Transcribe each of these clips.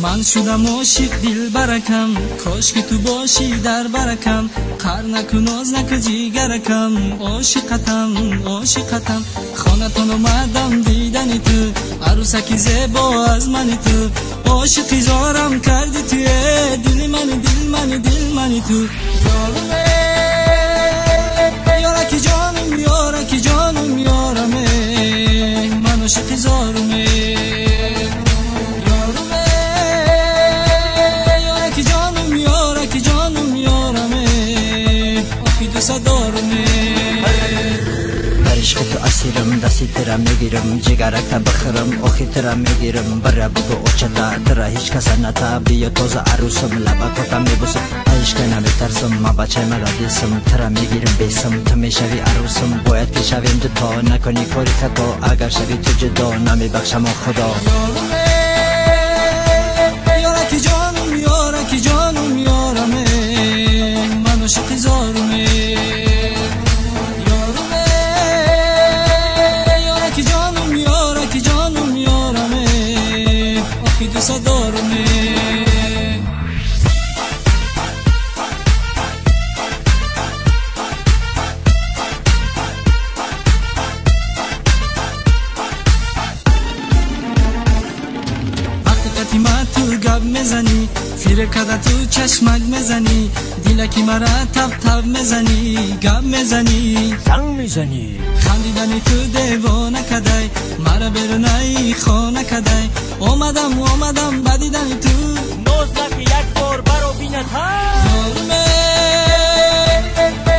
من شدم عاشق دل برکم، کاش که تو باشی در برکم. قهر نکن ناز نکن جیگرکم، عاشقتم عاشقتم. خانتان اومدم دیدن تو، عروسکی زیبا از من تو. عاشقی زارم کردی توی دل من تو. یارکی جانم یارکی جانم یارمه، من عاشقی زارمه. عشق تو اسیرم، دستی ترا میگیرم، جگرک تا بخرم، آخی ترا میگیرم. برا بگو اوچتا ترا هیچ کس نتا، بیا تازه عروسم، لبا کتا میبوسم. عشق نمیترسم، ما بچه مرا دیسم، ترا میگیرم بیسم. تو میشوی عروسم، باید که شویم دوتا، نکنی کاری خطا. اگر شوی تو جدا، نمیبخشم خدا. یارکی جانم یارکی جانم یارمه، من عاشقی زارمه. وقتی ما تو گب میزنی، فیر کده تو چشمک میزنی، دیلکی مرا تب میزنی، گب میزنی، زنگ میزنی. خندیدنی تو دیوانه کدای، مرا برونای خانه کدای. اومدم بدیدنی تو، نوز نکی یک بار برو بینت یارمه.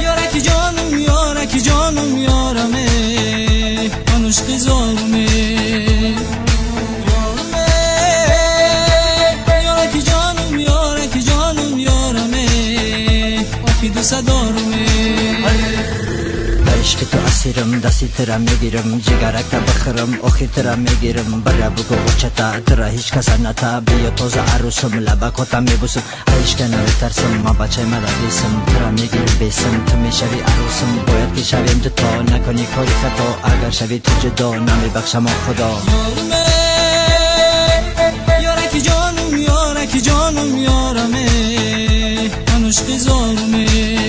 یارکی جانم یارکی جانم یارمه، من عشقی زارمه. یارکی جانم یارکی جانم یارمه، آخی دوست دارمه. عشق تو اسیرم، دستی ترا میگیرم، جگرک تا بخرم، آخی ترا میگیرم. برا بگو اوچتا ترا هیچ کس نتا، بیا تازه عروسم، لبا کتا میبوسم. عشق نمیترسم، ما بچه مرا دیسم، ترا میگیرم بیسم. تو میشوی عروسم، باید که شویم دوتا، نکنی کاری خطا. اگر شوی تو جدا، نمیبخشم خدا. یارکی جانم یارکی جانم یارمه، من عاشقی زارمه.